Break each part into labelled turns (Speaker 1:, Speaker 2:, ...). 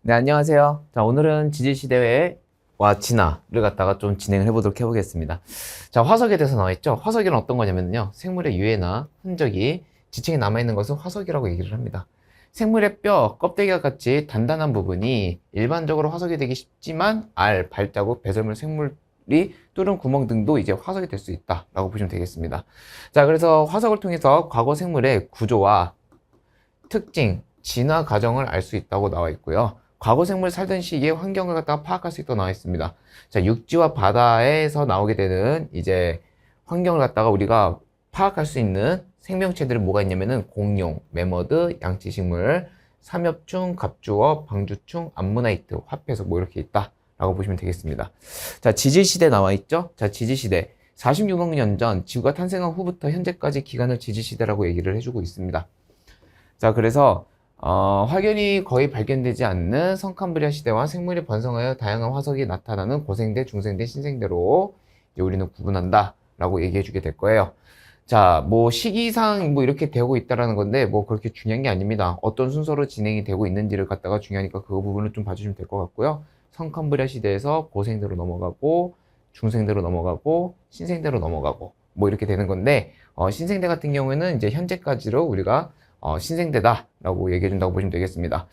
Speaker 1: 네, 안녕하세요. 자, 오늘은 지질시대와 진화를 갖다가 좀 진행을 해보겠습니다. 자, 화석에 대해서 나와있죠? 화석이란 어떤 거냐면요. 생물의 유해나 흔적이 지층에 남아있는 것은 화석이라고 얘기를 합니다. 생물의 뼈, 껍데기와 같이 단단한 부분이 일반적으로 화석이 되기 쉽지만 알, 발자국, 배설물, 생물이 뚫은 구멍 등도 이제 화석이 될 수 있다라고 보시면 되겠습니다. 자, 그래서 화석을 통해서 과거 생물의 구조와 특징, 진화 과정을 알 수 있다고 나와 있고요. 과거 생물 살던 시기의 환경을 갖다가 파악할 수 있다고 나와 있습니다. 자, 육지와 바다에서 나오게 되는 이제 환경을 갖다가 우리가 파악할 수 있는 생명체들은 뭐가 있냐면은 공룡, 매머드, 양치식물, 삼엽충, 갑주어, 방주충, 암모나이트, 화폐석 뭐 이렇게 있다라고 보시면 되겠습니다. 자, 지질시대 나와 있죠? 자, 지질시대. 46억 년 전 지구가 탄생한 후부터 현재까지 기간을 지질시대라고 얘기를 해주고 있습니다. 자, 그래서 확연히 거의 발견되지 않는 성캄브리아 시대와 생물이 번성하여 다양한 화석이 나타나는 고생대, 중생대, 신생대로 이제 우리는 구분한다 라고 얘기해 주게 될 거예요. 자, 뭐 시기상 뭐 이렇게 되고 있다라는 건데 뭐 그렇게 중요한 게 아닙니다. 어떤 순서로 진행이 되고 있는지를 갖다가 중요하니까 그 부분을 좀 봐주시면 될 것 같고요. 성캄브리아 시대에서 고생대로 넘어가고 중생대로 넘어가고 신생대로 넘어가고 뭐 이렇게 되는 건데 신생대 같은 경우에는 이제 현재까지로 우리가 신생대다라고 얘기해 준다고 보시면 되겠습니다.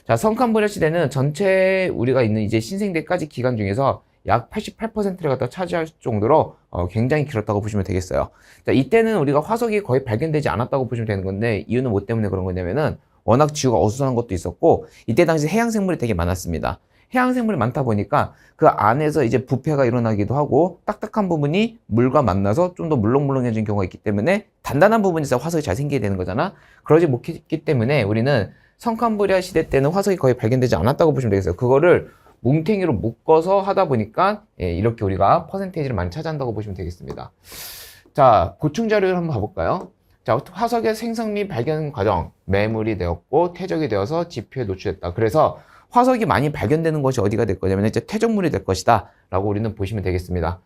Speaker 1: 자, 성캄브리아 시대는 전체 우리가 있는 이제 신생대까지 기간 중에서 약 88%를 갖다 차지할 정도로 굉장히 길었다고 보시면 되겠어요. 자, 이때는 우리가 화석이 거의 발견되지 않았다고 보시면 되는 건데 이유는 뭐 때문에 그런 거냐면은 워낙 지구가 어수선한 것도 있었고 이때 당시 해양 생물이 되게 많았습니다. 해양 생물이 많다 보니까 그 안에서 이제 부패가 일어나기도 하고 딱딱한 부분이 물과 만나서 좀 더 물렁물렁해진 경우가 있기 때문에 단단한 부분에서 화석이 잘 생기게 되는 거잖아. 그러지 못했기 때문에 우리는 성캄브리아 시대 때는 화석이 거의 발견되지 않았다고 보시면 되겠어요. 그거를 뭉탱이로 묶어서 하다 보니까 이렇게 우리가 퍼센테이지를 많이 차지한다고 보시면 되겠습니다. 자, 고충 자료를 한번 봐볼까요? 자, 화석의 생성 및 발견 과정, 매물이 되었고 퇴적이 되어서 지표에 노출됐다. 그래서 화석이 많이 발견되는 것이 어디가 될 거냐면 이제 퇴적물이 될 것이다 라고 우리는 보시면 되겠습니다.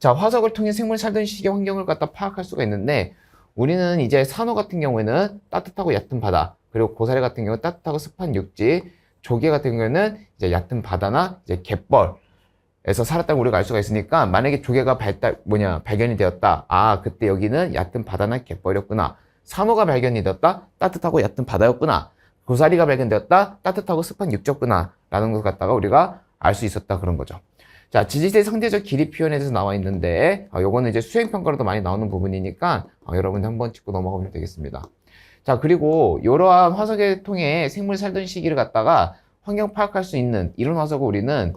Speaker 1: 자, 화석을 통해 생물이 살던 시기의 환경을 갖다 파악할 수가 있는데 우리는 이제 산호 같은 경우에는 따뜻하고 얕은 바다, 그리고 고사리 같은 경우는 따뜻하고 습한 육지, 조개 같은 경우에는 이제 얕은 바다나 이제 갯벌에서 살았다고 우리가 알 수가 있으니까 만약에 조개가 발견이 되었다. 아, 그때 여기는 얕은 바다나 갯벌이었구나. 산호가 발견이 되었다. 따뜻하고 얕은 바다였구나. 고사리가 발견되었다. 따뜻하고 습한 육지였구나. 라는 것 갖다가 우리가 알 수 있었다. 그런 거죠. 자, 지질대 상대적 길이 표현에 대해서 나와 있는데, 요거는 이제 수행평가로도 많이 나오는 부분이니까, 여러분들 한번 짚고 넘어가면 되겠습니다. 자, 그리고 이러한 화석을 통해 생물이 살던 시기를 갖다가 환경 파악할 수 있는 이런 화석을 우리는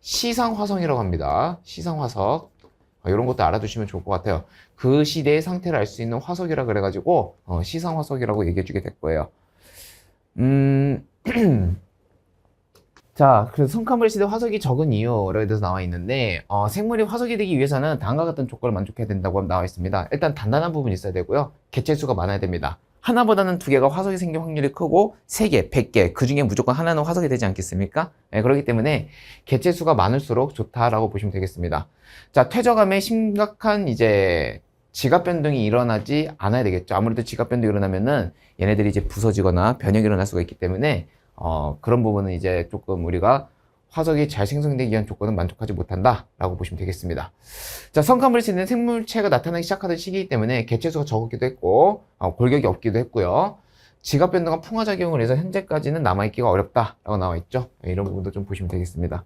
Speaker 1: 시상화석이라고 합니다. 시상화석. 이런 것도 알아두시면 좋을 것 같아요. 그 시대의 상태를 알 수 있는 화석이라 그래가지고, 시상화석이라고 얘기해 주게 될 거예요. 자, 그래서 성캄브리아 시대 화석이 적은 이유에 대해서 나와 있는데 생물이 화석이 되기 위해서는 다음과 같은 조건을 만족해야 된다고 나와 있습니다. 일단 단단한 부분이 있어야 되고요. 개체수가 많아야 됩니다. 하나보다는 두 개가 화석이 생길 확률이 크고 3개, 100개, 그 중에 무조건 하나는 화석이 되지 않겠습니까? 네, 그렇기 때문에 개체수가 많을수록 좋다라고 보시면 되겠습니다. 자, 퇴적암에 심각한 이제 지각 변동이 일어나지 않아야 되겠죠. 아무래도 지각 변동이 일어나면은 얘네들이 이제 부서지거나 변형이 일어날 수가 있기 때문에 그런 부분은 이제 조금 우리가 화석이 잘 생성되기 위한 조건은 만족하지 못한다 라고 보시면 되겠습니다. 자, 성캄브리아 시대는 생물체가 나타나기 시작하던 시기이기 때문에 개체수가 적었기도 했고 골격이 없기도 했고요. 지각 변동과 풍화작용을 해서 현재까지는 남아있기가 어렵다 라고 나와 있죠. 이런 부분도 좀 보시면 되겠습니다.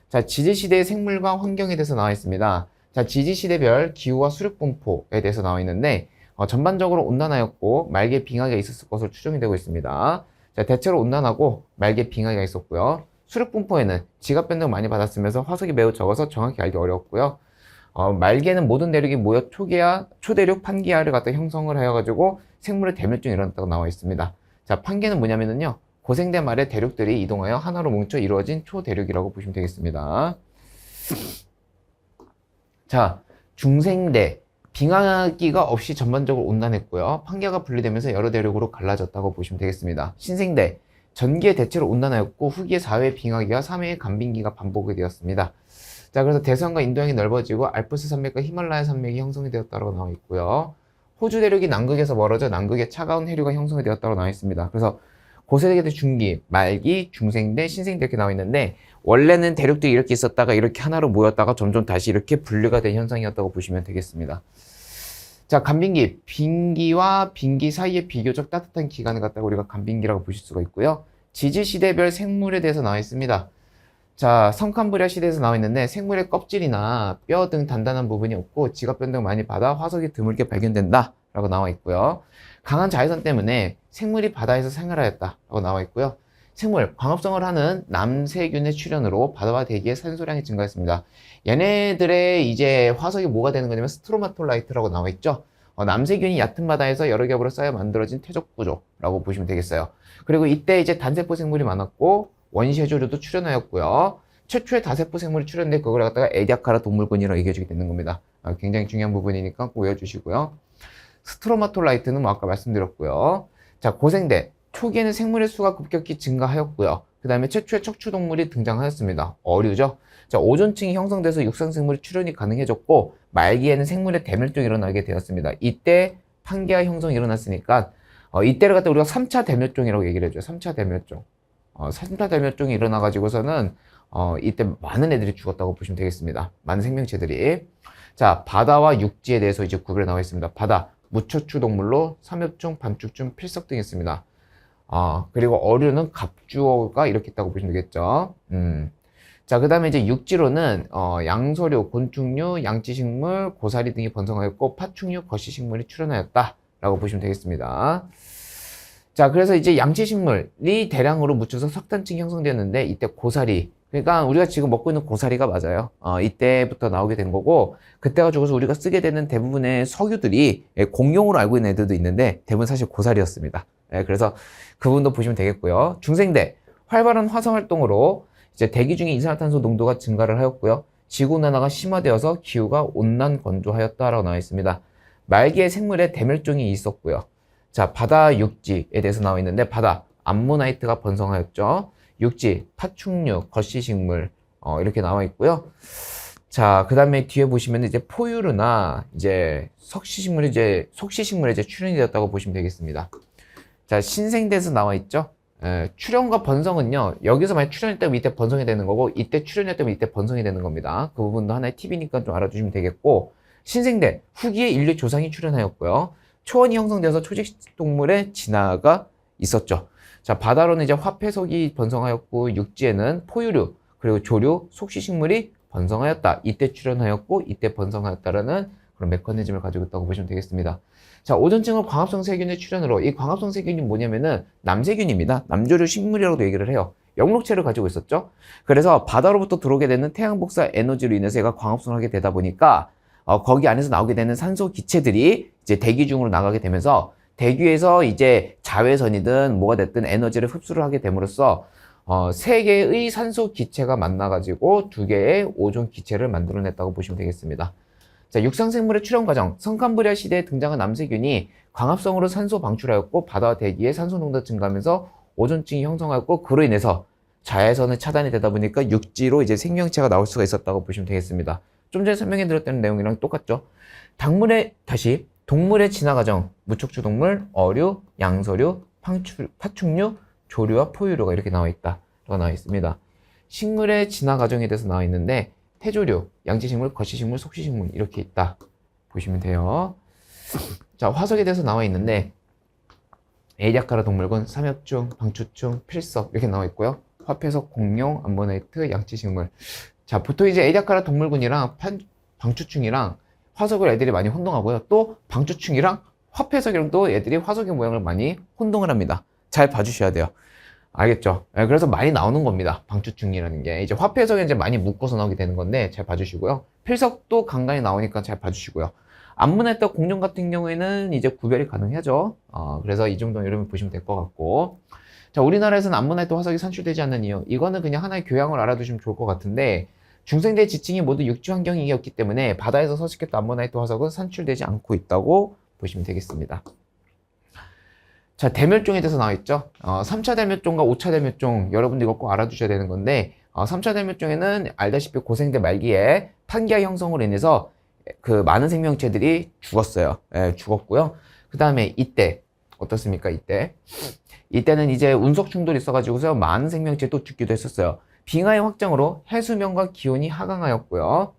Speaker 1: 자, 지질시대의 생물과 환경에 대해서 나와 있습니다. 자, 지질시대별 기후와 수륙 분포에 대해서 나와 있는데 전반적으로 온난화였고 말개 빙하기가 있었을 것으로 추정이 되고 있습니다. 자, 대체로 온난하고 말개 빙하기가 있었고요. 수륙 분포에는 지각 변동을 많이 받았으면서 화석이 매우 적어서 정확히 알기 어려웠고요. 말개는 모든 대륙이 모여 초대륙 판기아를 갖다 형성을 해가지고 생물의 대멸종이 일어났다고 나와 있습니다. 자, 판기는 뭐냐면은요, 고생대 말에 대륙들이 이동하여 하나로 뭉쳐 이루어진 초대륙이라고 보시면 되겠습니다. 자, 중생대. 빙하기가 없이 전반적으로 온난했고요. 판기아가 분리되면서 여러 대륙으로 갈라졌다고 보시면 되겠습니다. 신생대. 전기에 대체로 온난화였고 후기에 4회 빙하기와 3회의 간빙기가 반복이 되었습니다. 자, 그래서 대서양과 인도양이 넓어지고 알프스 산맥과 히말라야 산맥이 형성이 되었다고 나와 있고요. 호주 대륙이 남극에서 멀어져 남극에 차가운 해류가 형성이 되었다고 나와 있습니다. 그래서 고세대 중기, 말기, 중생대, 신생대 이렇게 나와 있는데 원래는 대륙들이 이렇게 있었다가 이렇게 하나로 모였다가 점점 다시 이렇게 분류가 된 현상이었다고 보시면 되겠습니다. 자, 간빙기, 빙기와 빙기 사이에 비교적 따뜻한 기간을 갖다가 우리가 간빙기라고 보실 수가 있고요. 지질시대별 생물에 대해서 나와 있습니다. 자, 성캄브리아 시대에서 나와 있는데 생물의 껍질이나 뼈 등 단단한 부분이 없고 지각 변동 많이 받아 화석이 드물게 발견된다 라고 나와 있고요. 강한 자외선 때문에 생물이 바다에서 생활하였다 라고 나와 있고요. 생물, 광합성을 하는 남세균의 출현으로 바다와 대기의 산소량이 증가했습니다. 얘네들의 이제 화석이 뭐가 되는 거냐면 스트로마톨라이트라고 나와 있죠. 남세균이 얕은 바다에서 여러 겹으로 쌓여 만들어진 퇴적 구조라고 보시면 되겠어요. 그리고 이때 이제 단세포 생물이 많았고 원시해조류도 출현하였고요. 최초의 다세포 생물이 출현했는데 그걸 갖다가 에디아카라 동물군이라고 얘기해주게 되는 겁니다. 굉장히 중요한 부분이니까 꼭 외워주시고요. 스트로마톨라이트는 뭐 아까 말씀드렸고요. 자, 고생대. 초기에는 생물의 수가 급격히 증가하였고요. 그 다음에 최초의 척추동물이 등장하였습니다. 어류죠. 자, 오존층이 형성돼서 육상생물의 출현이 가능해졌고 말기에는 생물의 대멸종이 일어나게 되었습니다. 이때 판게아 형성이 일어났으니까 이때를 갖다 우리가 3차 대멸종이라고 얘기를 해줘요. 3차 대멸종. 3차 대멸종이 일어나가지고서는 이때 많은 애들이 죽었다고 보시면 되겠습니다. 많은 생명체들이. 자, 바다와 육지에 대해서 이제 구별이 나와 있습니다. 바다, 무척추 동물로 삼엽중, 반축중, 필석 등이 있습니다. 그리고 어류는 갑주어가 이렇게 있다고 보시면 되겠죠. 자, 그 다음에 이제 육지로는, 양서류, 곤충류, 양치식물, 고사리 등이 번성하였고, 파충류, 거시식물이 출현하였다. 라고 보시면 되겠습니다. 자, 그래서 이제 양치식물이 대량으로 묻혀서 석탄층이 형성되었는데, 이때 고사리. 그러니까 우리가 지금 먹고 있는 고사리가 맞아요. 이때부터 나오게 된 거고, 그때가 죽어서 우리가 쓰게 되는 대부분의 석유들이 공용으로 알고 있는 애들도 있는데, 대부분 사실 고사리였습니다. 그래서 그 부분도 보시면 되겠고요. 중생대, 활발한 화성 활동으로 이제 대기 중에 이산화탄소 농도가 증가를 하였고요. 지구온난화가 심화되어서 기후가 온난 건조하였다라고 나와 있습니다. 말기의 생물의 대멸종이 있었고요. 자, 바다 육지에 대해서 나와 있는데 바다, 암모나이트가 번성하였죠. 육지, 파충류, 거시식물 이렇게 나와 있고요. 자, 그 다음에 뒤에 보시면 이제 포유류나 이제 속시식물이 이제 출현이 되었다고 보시면 되겠습니다. 자, 신생대에서 나와 있죠. 출현과 번성은요, 여기서 만약 출현했다면 이때 번성이 되는 거고, 이때 출현했다면 이때 번성이 되는 겁니다. 그 부분도 하나의 팁이니까 좀 알아주시면 되겠고, 신생대, 후기에 인류 조상이 출현하였고요. 초원이 형성되어서 초식동물의 진화가 있었죠. 자, 바다로는 이제 화폐석이 번성하였고, 육지에는 포유류, 그리고 조류, 속시식물이 번성하였다. 이때 출현하였고, 이때 번성하였다라는 그런 메커니즘을 가지고 있다고 보시면 되겠습니다. 자, 오존층은 광합성 세균의 출현으로, 이 광합성 세균이 뭐냐면은 남세균입니다. 남조류 식물이라고도 얘기를 해요. 영록체를 가지고 있었죠. 그래서 바다로부터 들어오게 되는 태양복사 에너지로 인해서 얘가 광합성을 하게 되다 보니까 거기 안에서 나오게 되는 산소 기체들이 이제 대기 중으로 나가게 되면서 대기에서 이제 자외선이든 뭐가 됐든 에너지를 흡수를 하게 됨으로써 세 개의 산소 기체가 만나가지고 두 개의 오존 기체를 만들어냈다고 보시면 되겠습니다. 자, 육상생물의 출현 과정, 성캄브리아 시대에 등장한 남세균이 광합성으로 산소 방출하였고 바다와 대기의 산소 농도가 증가하면서 오존층이 형성하였고 그로 인해서 자외선의 차단이 되다 보니까 육지로 이제 생명체가 나올 수가 있었다고 보시면 되겠습니다. 좀 전에 설명해 드렸던 내용이랑 똑같죠. 동물의 진화 과정, 무척추 동물, 어류, 양서류, 파충류, 조류와 포유류가 이렇게 나와 있습니다. 식물의 진화 과정에 대해서 나와 있는데 태조류, 양지식물, 거시식물, 속시식물 이렇게 있다 보시면 돼요. 자, 화석에 대해서 나와 있는데 에디아카라 동물군, 삼엽중, 방추충, 필석 이렇게 나와 있고요. 화폐석, 공룡, 암모나이트, 양지식물. 자, 보통 이제 에디아카라 동물군이랑 방추충이랑 화석을 애들이 많이 혼동하고요. 또 방추충이랑 화폐석이랑 또 애들이 화석의 모양을 많이 혼동을 합니다. 잘 봐주셔야 돼요. 알겠죠? 그래서 많이 나오는 겁니다. 방추충이라는 게. 이제 화폐석에 이제 많이 묶어서 나오게 되는 건데 잘 봐주시고요. 필석도 간간히 나오니까 잘 봐주시고요. 암모나이트와 공룡 같은 경우에는 이제 구별이 가능하죠. 그래서 이 정도 여러분 보시면 될 것 같고. 자, 우리나라에서는 암모나이트 화석이 산출되지 않는 이유. 이거는 그냥 하나의 교양을 알아두시면 좋을 것 같은데 중생대 지층이 모두 육지 환경이었기 때문에 바다에서 서식했던 암모나이트 화석은 산출되지 않고 있다고 보시면 되겠습니다. 자, 대멸종에 대해서 나와 있죠. 3차 대멸종과 5차 대멸종 여러분들 이거 꼭 알아두셔야 되는 건데 3차 대멸종에는 알다시피 고생대 말기에 판기아 형성으로 인해서 그 많은 생명체들이 죽었어요. 죽었고요. 그 다음에 이때 어떻습니까? 이때는 이제 운석 충돌이 있어가지고서 많은 생명체가 또 죽기도 했었어요. 빙하의 확장으로 해수면과 기온이 하강하였고요.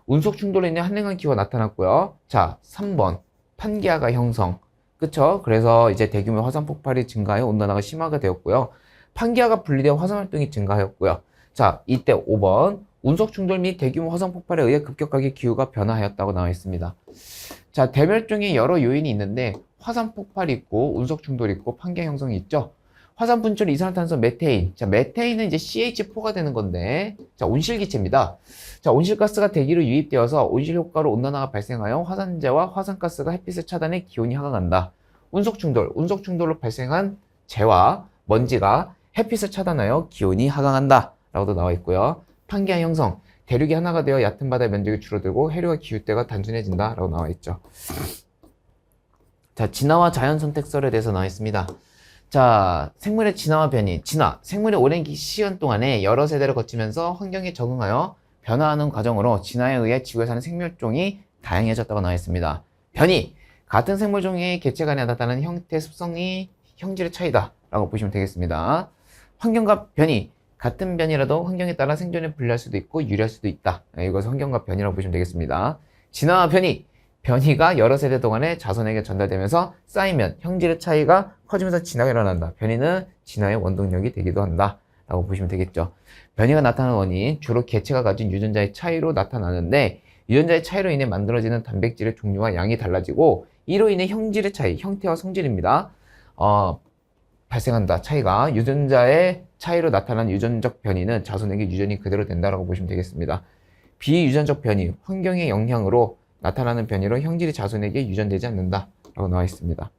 Speaker 1: 운석 충돌로 인해 한랭한 기후가 나타났고요. 자, 3번 판기아가 형성. 그쵸? 그래서 이제 대규모 화산 폭발이 증가하여 온난화가 심화가 되었고요. 판기아가 분리되어 화산 활동이 증가하였고요. 자, 이때 5번 운석 충돌 및 대규모 화산 폭발에 의해 급격하게 기후가 변화하였다고 나와 있습니다. 자, 대멸종의 여러 요인이 있는데 화산 폭발이 있고 운석 충돌이 있고 판기아 형성이 있죠. 화산 분출 이산화탄소 메테인. 자, 메테인은 이제 CH4가 되는 건데, 자, 온실기체입니다. 자, 온실가스가 대기로 유입되어서 온실 효과로 온난화가 발생하여 화산재와 화산가스가 햇빛을 차단해 기온이 하강한다. 운석 충돌로 발생한 재와 먼지가 햇빛을 차단하여 기온이 하강한다. 라고도 나와 있고요. 판기아 형성. 대륙이 하나가 되어 얕은 바다의 면적이 줄어들고 해류와 기후대가 단순해진다. 라고 나와 있죠. 자, 진화와 자연 선택설에 대해서 나와 있습니다. 자, 생물의 진화와 변이. 생물이 오랜 시간 동안에 여러 세대를 거치면서 환경에 적응하여 변화하는 과정으로 진화에 의해 지구에 사는 생물종이 다양해졌다고 나와 있습니다. 변이. 같은 생물종의 개체 간에 나타나는 형태, 습성이 형질의 차이다. 라고 보시면 되겠습니다. 환경과 변이. 같은 변이라도 환경에 따라 생존에 불리할 수도 있고 유리할 수도 있다. 이것을 환경과 변이라고 보시면 되겠습니다. 진화와 변이. 변이가 여러 세대 동안에 자손에게 전달되면서 쌓이면 형질의 차이가 커지면서 진화가 일어난다. 변이는 진화의 원동력이 되기도 한다. 라고 보시면 되겠죠. 변이가 나타나는 원인, 주로 개체가 가진 유전자의 차이로 나타나는데 유전자의 차이로 인해 만들어지는 단백질의 종류와 양이 달라지고 이로 인해 형질의 차이, 형태와 성질입니다. 발생한다. 차이가 유전자의 차이로 나타난 유전적 변이는 자손에게 유전이 그대로 된다라고 보시면 되겠습니다. 비유전적 변이, 환경의 영향으로 나타나는 변이로 형질이 자손에게 유전되지 않는다 라고 나와 있습니다.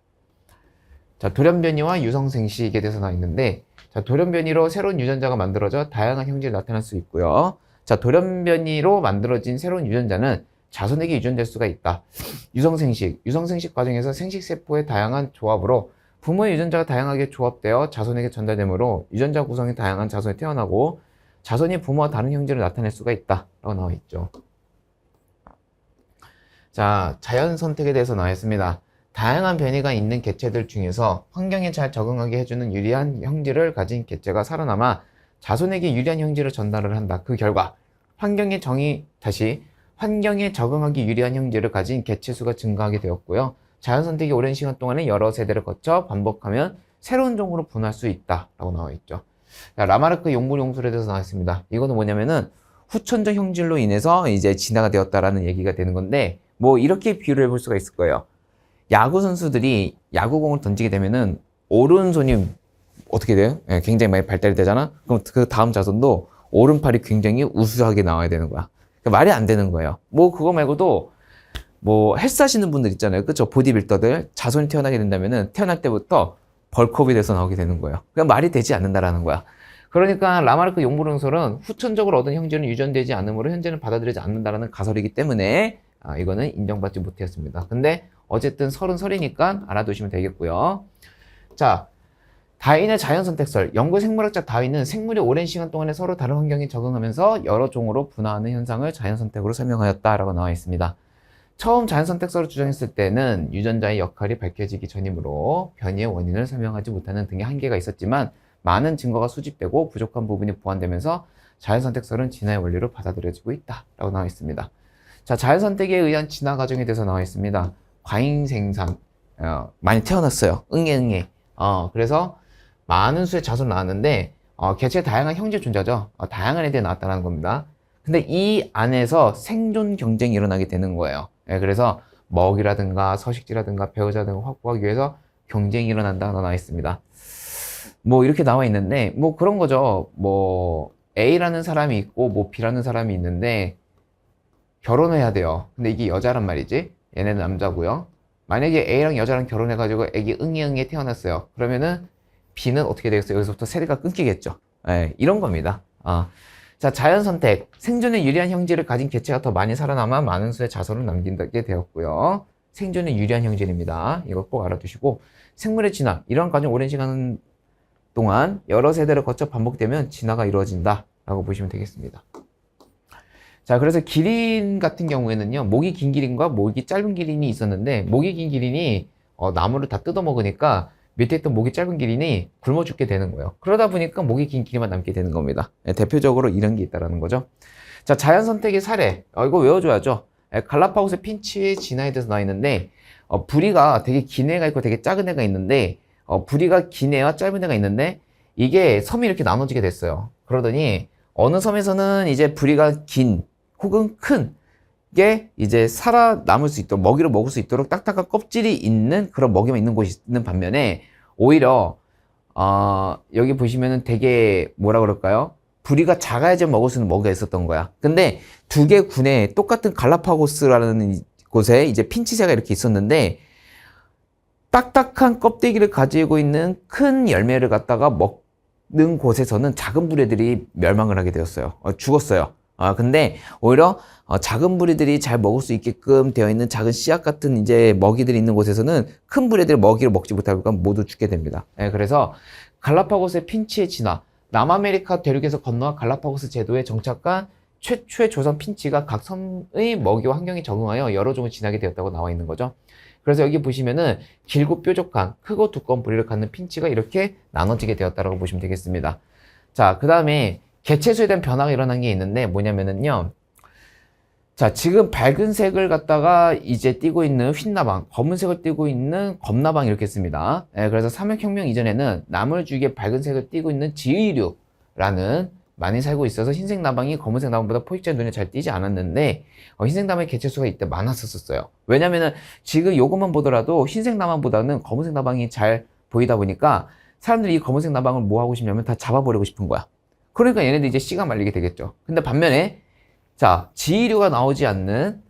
Speaker 1: 자, 돌연변이와 유성생식에 대해서 나와 있는데, 자, 돌연변이로 새로운 유전자가 만들어져 다양한 형질이 나타날 수 있고요. 자, 돌연변이로 만들어진 새로운 유전자는 자손에게 유전될 수가 있다. 유성생식 과정에서 생식세포의 다양한 조합으로 부모의 유전자가 다양하게 조합되어 자손에게 전달되므로 유전자 구성이 다양한 자손이 태어나고 자손이 부모와 다른 형질을 나타낼 수가 있다 라고 나와 있죠. 자, 자연 선택에 대해서 나와 있습니다. 다양한 변이가 있는 개체들 중에서 환경에 잘 적응하게 해주는 유리한 형질을 가진 개체가 살아남아 자손에게 유리한 형질을 전달을 한다. 그 결과 환경에 적응하기 유리한 형질을 가진 개체 수가 증가하게 되었고요. 자연 선택이 오랜 시간 동안에 여러 세대를 거쳐 반복하면 새로운 종으로 분화할 수 있다 라고 나와 있죠. 자, 라마르크 용물 용술에 대해서 나와 있습니다. 이거는 뭐냐면은 후천적 형질로 인해서 이제 진화가 되었다라는 얘기가 되는 건데, 뭐 이렇게 비유를 해볼 수가 있을 거예요. 야구 선수들이 야구공을 던지게 되면은 오른손이 어떻게 돼요? 예, 굉장히 많이 발달이 되잖아. 그럼 그 다음 자손도 오른팔이 굉장히 우수하게 나와야 되는 거야. 그러니까 말이 안 되는 거예요. 뭐 그거 말고도 뭐 헬스 하시는 분들 있잖아요. 그쵸? 보디빌더들 자손이 태어나게 된다면은 태어날 때부터 벌크업이 돼서 나오게 되는 거예요. 그냥 말이 되지 않는다라는 거야. 그러니까 라마르크 용불응설은 후천적으로 얻은 형질은 유전되지 않으므로 현재는 받아들이지 않는다라는 가설이기 때문에 이거는 인정받지 못했습니다. 근데 어쨌든 설이니까 알아두시면 되겠고요. 자, 다윈의 자연선택설. 영국 생물학자 다윈은 생물이 오랜 시간 동안에 서로 다른 환경에 적응하면서 여러 종으로 분화하는 현상을 자연선택으로 설명하였다라고 나와 있습니다. 처음 자연선택설을 주장했을 때는 유전자의 역할이 밝혀지기 전이므로 변이의 원인을 설명하지 못하는 등의 한계가 있었지만 많은 증거가 수집되고 부족한 부분이 보완되면서 자연선택설은 진화의 원리로 받아들여지고 있다라고 나와 있습니다. 자, 자연선택에 의한 진화 과정에 대해서 나와 있습니다. 과잉생산, 많이 태어났어요. 응애. 그래서 많은 수의 자손 나왔는데, 개체의 다양한 형제 존재죠. 다양한 애들이 나왔다는 겁니다. 근데 이 안에서 생존 경쟁이 일어나게 되는 거예요. 그래서 먹이라든가 서식지라든가 배우자 등을 확보하기 위해서 경쟁이 일어난다고 나와 있습니다. 뭐 이렇게 나와 있는데, 뭐 그런 거죠. 뭐 A라는 사람이 있고, 뭐 B라는 사람이 있는데, 결혼을 해야 돼요. 근데 이게 여자란 말이지. 얘네는 남자고요. 만약에 A랑 여자랑 결혼해가지고 애기 응애 태어났어요. 그러면은 B는 어떻게 되겠어요? 여기서부터 세대가 끊기겠죠. 이런 겁니다. 자, 자연선택. 생존에 유리한 형질을 가진 개체가 더 많이 살아남아 많은 수의 자손을 남기게 되었고요. 생존에 유리한 형질입니다. 이거 꼭 알아두시고, 생물의 진화. 이런 과정 오랜 시간 동안 여러 세대를 거쳐 반복되면 진화가 이루어진다 라고 보시면 되겠습니다. 자, 그래서 기린 같은 경우에는요, 목이 긴 기린과 목이 짧은 기린이 있었는데, 목이 긴 기린이 나무를 다 뜯어 먹으니까 밑에 있던 목이 짧은 기린이 굶어 죽게 되는 거예요. 그러다 보니까 목이 긴 기린만 남게 되는 겁니다. 대표적으로 이런 게 있다라는 거죠. 자, 자연 선택의 사례. 이거 외워줘야죠. 갈라파고스 핀치의 진화에 대해서 나와 있는데, 부리가 되게 긴 애가 있고 되게 작은 애가 있는데, 부리가 긴 애와 짧은 애가 있는데, 이게 섬이 이렇게 나눠지게 됐어요. 그러더니, 어느 섬에서는 이제 부리가 긴, 혹은 큰, 게 이제 살아남을 수 있도록, 먹이를 먹을 수 있도록 딱딱한 껍질이 있는 그런 먹이만 있는 곳이 있는 반면에, 오히려, 여기 보시면은 되게 뭐라 그럴까요? 부리가 작아야지 먹을 수 있는 먹이가 있었던 거야. 근데 두 개 군에 똑같은 갈라파고스라는 곳에 이제 핀치새가 이렇게 있었는데, 딱딱한 껍데기를 가지고 있는 큰 열매를 갖다가 먹는 곳에서는 작은 부리들이 멸망을 하게 되었어요. 죽었어요. 근데 오히려 작은 부리들이 잘 먹을 수 있게끔 되어 있는 작은 씨앗 같은 이제 먹이들이 있는 곳에서는 큰 부리들이 먹이를 먹지 못하니까 모두 죽게 됩니다. 그래서 갈라파고스의 핀치의 진화, 남아메리카 대륙에서 건너와 갈라파고스 제도에 정착한 최초의 조선 핀치가 각 섬의 먹이와 환경에 적응하여 여러 종을 지나게 되었다고 나와 있는 거죠. 그래서 여기 보시면은 길고 뾰족한 크고 두꺼운 부리를 갖는 핀치가 이렇게 나눠지게 되었다고 보시면 되겠습니다. 자, 그 다음에 개체수에 대한 변화가 일어난 게 있는데 뭐냐면은요. 자, 지금 밝은 색을 갖다가 이제 띠고 있는 휜나방, 검은색을 띠고 있는 검나방 이렇게 씁니다. 그래서 삼육혁명 이전에는 나물주기에 밝은 색을 띠고 있는 지의류라는 많이 살고 있어서 흰색 나방이 검은색 나방보다 포식자 눈에 잘 띄지 않았는데 흰색 나방의 개체수가 이때 많았었어요. 왜냐면은 지금 요것만 보더라도 흰색 나방보다는 검은색 나방이 잘 보이다 보니까 사람들이 이 검은색 나방을 뭐 하고 싶냐면 다 잡아버리고 싶은 거야. 그러니까 얘네들 이제 씨가 말리게 되겠죠. 근데 반면에 자, 지이류가 나오지 않는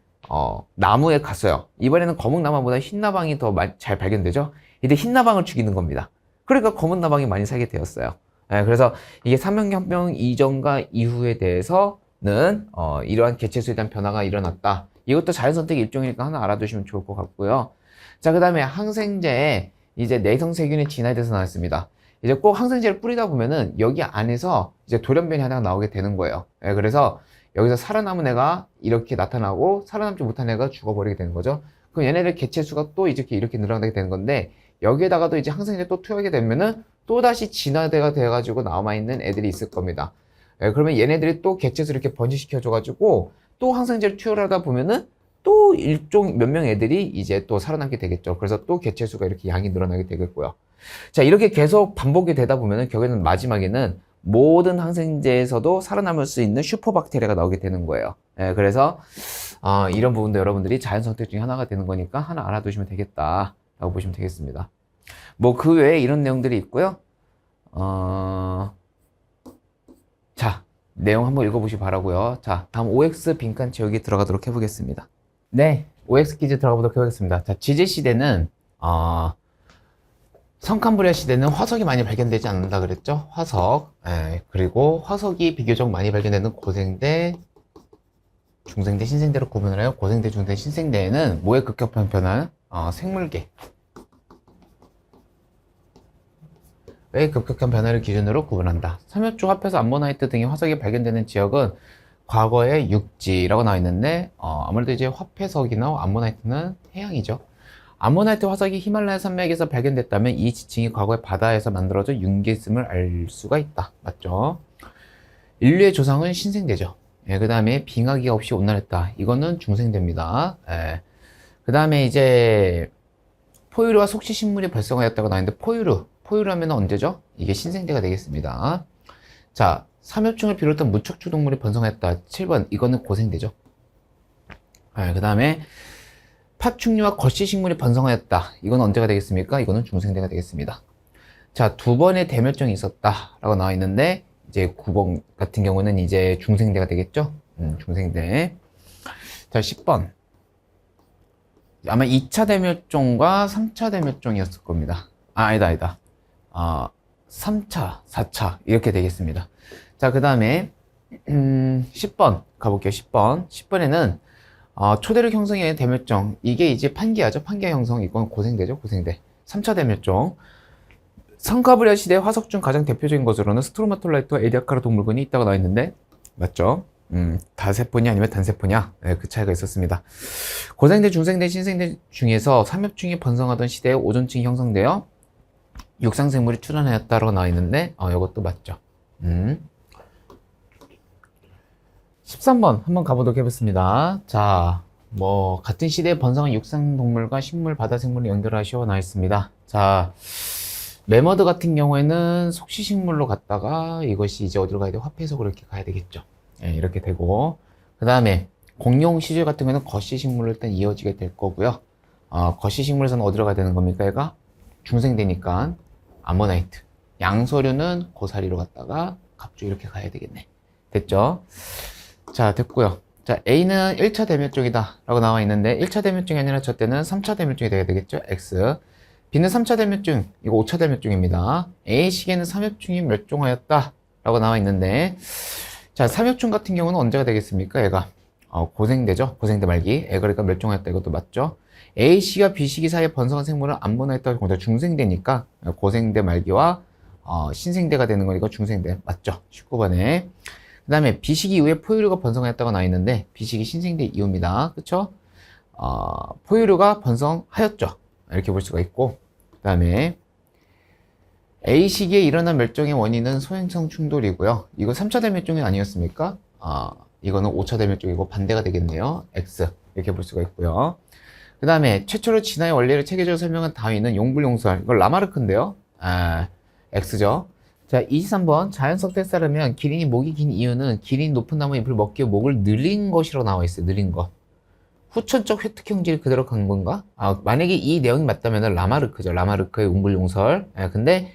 Speaker 1: 나무에 갔어요. 이번에는 검은 나방보다 흰 나방이 더 잘 발견되죠. 이때 흰 나방을 죽이는 겁니다. 그러니까 검은 나방이 많이 살게 되었어요. 그래서 이게 삼형혁명 이전과 이후에 대해서는 이러한 개체수에 대한 변화가 일어났다. 이것도 자연선택의 일종이니까 하나 알아두시면 좋을 것 같고요. 자, 그 다음에 항생제의 이제 내성세균의 진화에 대해서 나왔습니다. 이제 꼭 항생제를 뿌리다 보면은 여기 안에서 이제 돌연변이 하나가 나오게 되는 거예요. 그래서 여기서 살아남은 애가 이렇게 나타나고 살아남지 못한 애가 죽어버리게 되는 거죠. 그럼 얘네들 개체수가 또 이렇게 늘어나게 되는 건데 여기에다가도 이제 항생제 또 투여하게 되면은 또다시 진화대가 돼가지고 남아있는 애들이 있을 겁니다. 그러면 얘네들이 또 개체수 이렇게 번식시켜줘가지고 또 항생제를 투여를 하다 보면은 또 일종 몇 명 애들이 이제 또 살아남게 되겠죠. 그래서 또 개체수가 이렇게 양이 늘어나게 되겠고요. 자, 이렇게 계속 반복이 되다 보면은 결국에는 마지막에는 모든 항생제에서도 살아남을 수 있는 슈퍼박테리아가 나오게 되는 거예요. 그래서 이런 부분도 여러분들이 자연선택 중에 하나가 되는 거니까 하나 알아두시면 되겠다 라고 보시면 되겠습니다. 뭐 그 외에 이런 내용들이 있고요. 자, 내용 한번 읽어보시기 바라고요. 자, 다음 OX 빈칸 채우기 들어가도록 해보겠습니다. 네, OX 퀴즈 들어가보도록 해보겠습니다. 자, 지제시대는 성캄브리아 시대는 화석이 많이 발견되지 않는다 그랬죠? 화석. 그리고 화석이 비교적 많이 발견되는 고생대, 중생대, 신생대로 구분을 해요. 고생대, 중생대, 신생대에는 뭐에 급격한 변화? 생물계. 의 급격한 변화를 기준으로 구분한다. 삼엽중, 합해서 암모나이트 등의 화석이 발견되는 지역은 과거의 육지라고 나와 있는데 아무래도 이제 화폐석이나 암모나이트는 해양이죠. 암모나이트 화석이 히말라야 산맥에서 발견됐다면 이 지층이 과거의 바다에서 만들어져 융계했음을 알 수가 있다. 맞죠? 인류의 조상은 신생대죠. 그 다음에 빙하기가 없이 온난했다. 이거는 중생대입니다. 그 다음에 이제 포유류와 속시식물이 발성하였다고 나왔는데 포유류 하면 언제죠? 이게 신생대가 되겠습니다. 자, 삼엽충을 비롯한 무척추 동물이 번성했다. 7번 이거는 고생대죠. 그 다음에 파충류와 거시식물이 번성하였다. 이건 언제가 되겠습니까? 이거는 중생대가 되겠습니다. 자, 두 번의 대멸종이 있었다 라고 나와 있는데 이제 9번 같은 경우는 이제 중생대가 되겠죠. 중생대. 자, 10번 아마 2차 대멸종과 3차 대멸종이었을 겁니다. 아니다 3차, 4차 이렇게 되겠습니다. 자, 그 다음에 10번 가볼게요. 10번에는 초대륙 형성의 대멸종, 이게 이제 판기아죠. 판기아 형성, 이건 고생대죠. 고생대. 3차 대멸종. 성카브리아 시대 화석 중 가장 대표적인 것으로는 스트로마톨라이트와 에디아카라 동물군이 있다고 나와 있는데 맞죠? 다세포냐 아니면 단세포냐, 네, 그 차이가 있었습니다. 고생대, 중생대, 신생대 중에서 삼엽충이 번성하던 시대에 오존층이 형성되어 육상생물이 출현하였다라고 나와 있는데, 이것도 맞죠. 13번 한번 가보도록 해보겠습니다. 자, 같은 시대에 번성한 육상동물과 식물, 바다생물을 연결하시오 나와 있습니다. 자, 매머드 같은 경우에는 속시식물로 갔다가 이것이 이제 어디로 가야 돼? 화폐석으로 이렇게 가야 되겠죠. 네, 이렇게 되고, 그 다음에 공룡 시절 같은 경우는 거시식물로 일단 이어지게 될 거고요. 거시식물에서는 어디로 가야 되는 겁니까? 얘가 중생되니까 아모나이트. 양서류는 고사리로 갔다가 갑주 이렇게 가야 되겠네. 됐죠? 자, 됐고요. 자, A는 1차 대멸종이다 라고 나와 있는데 1차 대멸종이 아니라 저 때는 3차 대멸종이 돼야 되겠죠? X. B는 3차 대멸종, 이거 5차 대멸종입니다. A 시기에는 삼엽충이 멸종하였다 라고 나와 있는데, 자, 삼엽충 같은 경우는 언제가 되겠습니까? 얘가 고생대죠. 고생대 말기. 그러니까 멸종하였다. 이것도 맞죠. A 시기와 B 시기 사이에 번성한 생물은 암모나이트가 거기다 중생대니까 고생대 말기와 신생대가 되는 거니까 중생대 맞죠. 19번에. 그 다음에 B 시기 이후에 포유류가 번성하였다고 나와 있는데 B 시기 신생대 이후입니다. 그쵸? 포유류가 번성하였죠. 이렇게 볼 수가 있고, 그 다음에 A 시기에 일어난 멸종의 원인은 소행성 충돌이고요. 이거 3차 대멸종이 아니었습니까? 이거는 5차 대멸종이고 반대가 되겠네요. X 이렇게 볼 수가 있고요. 그 다음에 최초로 진화의 원리를 체계적으로 설명한 다윈은 용불용설, 이거 라마르크인데요. X죠. 자, 23번 자연석 tex에 따르면 기린이 목이 긴 이유는 기린이 높은 나무 잎을 먹기 위해 목을 늘린 것이라고 나와 있어요. 늘린 것. 후천적 회특 형질이 그대로 간 건가? 만약에 이 내용이 맞다면 라마르크죠. 라마르크의 웅불용설. 근데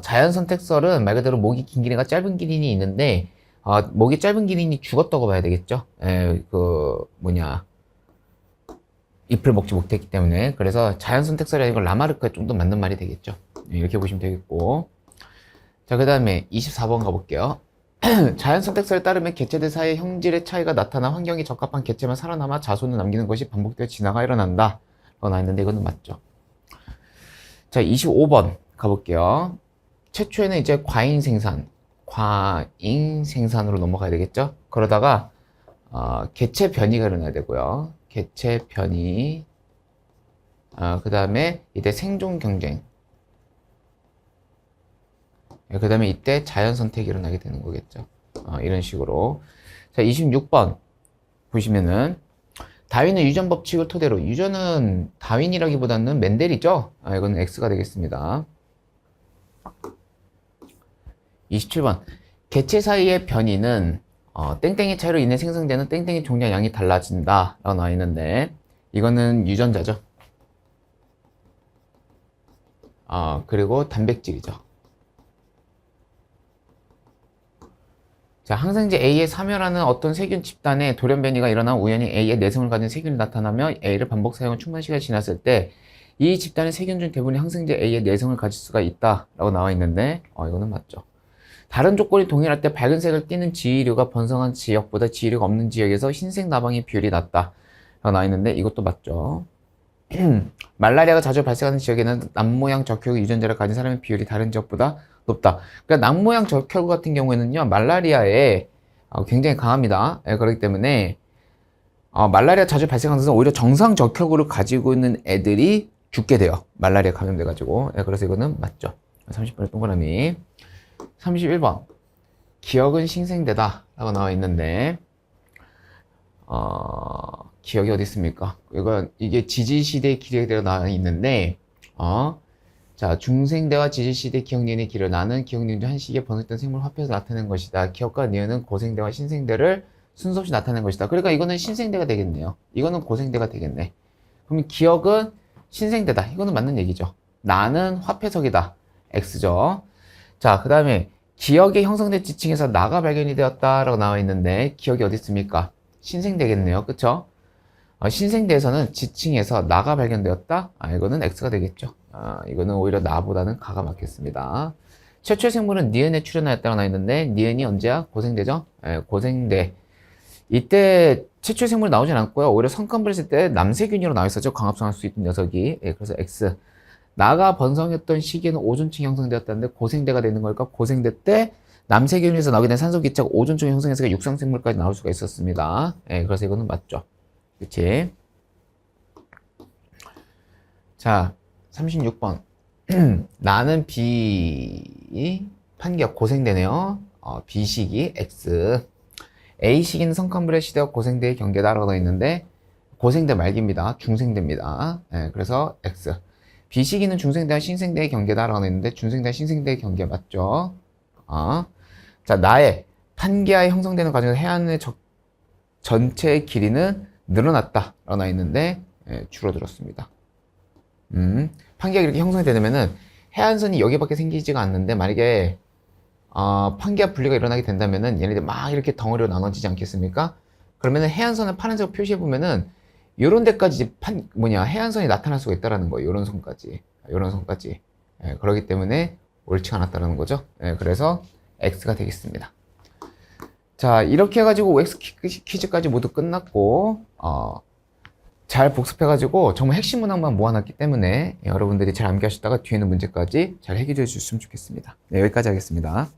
Speaker 1: 자연 선택설은 말 그대로 목이 긴 기린과 짧은 기린이 있는데, 목이 짧은 기린이 죽었다고 봐야 되겠죠. 잎을 먹지 못했기 때문에. 그래서 자연 선택설이 아니고 라마르크가 좀 더 맞는 말이 되겠죠. 이렇게 보시면 되겠고. 자, 그 다음에 24번 가볼게요. 자연 선택설에 따르면 개체들 사이의 형질의 차이가 나타나 환경에 적합한 개체만 살아남아 자손을 남기는 것이 반복되어 진화가 일어난다 라고 나와있는데 이거는 맞죠. 자, 25번 가볼게요. 최초에는 이제 과잉 생산으로 넘어가야 되겠죠. 그러다가 개체 변이가 일어나야 되고요. 개체 변이, 그 다음에 이때 생존 경쟁, 그 다음에 이때 자연 선택이 일어나게 되는 거겠죠. 이런 식으로. 자, 26번 보시면은 다윈의 유전 법칙을 토대로, 유전은 다윈이라기보다는 멘델이죠. 이건 X가 되겠습니다. 27번 개체 사이의 변이는 땡땡이 차이로 인해 생성되는 땡땡이 종량 양이 달라진다 라고 나와 있는데 이거는 유전자죠. 그리고 단백질이죠. 자, 항생제 A에 사멸하는 어떤 세균 집단에 돌연 변이가 일어나 우연히 A의 내성을 가진 세균이 나타나며 A를 반복 사용 충분한 시간이 지났을 때 이 집단의 세균 중 대부분이 항생제 A의 내성을 가질 수가 있다 라고 나와 있는데 이거는 맞죠. 다른 조건이 동일할 때 밝은 색을 띠는 지위류가 번성한 지역보다 지위류가 없는 지역에서 흰색 나방의 비율이 낮다 라고 나와 있는데 이것도 맞죠. 말라리아가 자주 발생하는 지역에는 남모양 적혈구 유전자를 가진 사람의 비율이 다른 지역보다 높다. 그러니까 남모양 적혈구 같은 경우에는요, 말라리아에 굉장히 강합니다. 그렇기 때문에 말라리아 자주 발생하는 것은 오히려 정상 적혈구를 가지고 있는 애들이 죽게 돼요. 말라리아 감염돼가지고. 그래서 이거는 맞죠. 30번의 동그라미. 31번 기억은 신생대다 라고 나와 있는데 기억이 어디 있습니까? 이게 지질시대 기억대로 나와 있는데 자, 중생대와 지질시대 기억니은의 길을 나는 기억니은 중 한 시기에 번성했던 생물 화폐에서 나타낸 것이다. 기억과 니은은 고생대와 신생대를 순서없이 나타낸 것이다. 그러니까 이거는 신생대가 되겠네요. 이거는 고생대가 되겠네. 그럼 기억은 신생대다. 이거는 맞는 얘기죠. 나는 화폐석이다. X죠. 자, 그 다음에 기억이 형성된 지층에서 나가 발견이 되었다라고 나와 있는데 기억이 어디 있습니까? 신생대겠네요. 그쵸? 신생대에서는 지층에서 나가 발견되었다? 이거는 X가 되겠죠. 이거는 오히려 나보다는 가가 맞겠습니다. 최초의 생물은 니은에 출현하였다고 나와 있는데 니은이 언제야? 고생대죠? 고생대. 이때 최초의 생물이 나오진 않고요. 오히려 성칸불 했을 때 남세균으로 나와 있었죠. 광합성할 수 있는 녀석이. 그래서 X. 나가 번성했던 시기에는 오존층이 형성되었다는데 고생대가 되는 걸까? 고생대 때 남세균에서 나오게 된 산소 기체가 오존층을 형성해서 육상 생물까지 나올 수가 있었습니다. 예, 그래서 이거는 맞죠. 그치? 자, 36번. 나는 B 판기가 고생되네요. B식이 X. A식인 성칸불의 시대와 고생대의 경계다라고 되어 있는데 고생대 말기입니다. 중생대입니다. 예, 그래서 X. B시기는 중생대와 신생대의 경계다라고 되어 있는데 중생대와 신생대의 경계 맞죠? 자, 나의 판기하에 형성되는 과정에서 해안의 전체의 길이는 늘어났다 라고 나와 있는데 예, 줄어들었습니다. 판기가 이렇게 형성이 되면은 해안선이 여기밖에 생기지가 않는데 만약에 판기와 분리가 일어나게 된다면은 얘네들 막 이렇게 덩어리로 나눠지지 않겠습니까? 그러면은 해안선을 파란색으로 표시해 보면은 요런 데까지 해안선이 나타날 수가 있다라는 거예요. 요런 선까지. 예, 그렇기 때문에 옳지 않았다라는 거죠. 예, 그래서 X가 되겠습니다. 자, 이렇게 해가지고 OX 퀴즈까지 모두 끝났고, 잘 복습해가지고 정말 핵심 문항만 모아놨기 때문에 여러분들이 잘 암기하셨다가 뒤에는 문제까지 잘 해결해 주셨으면 좋겠습니다. 네, 여기까지 하겠습니다.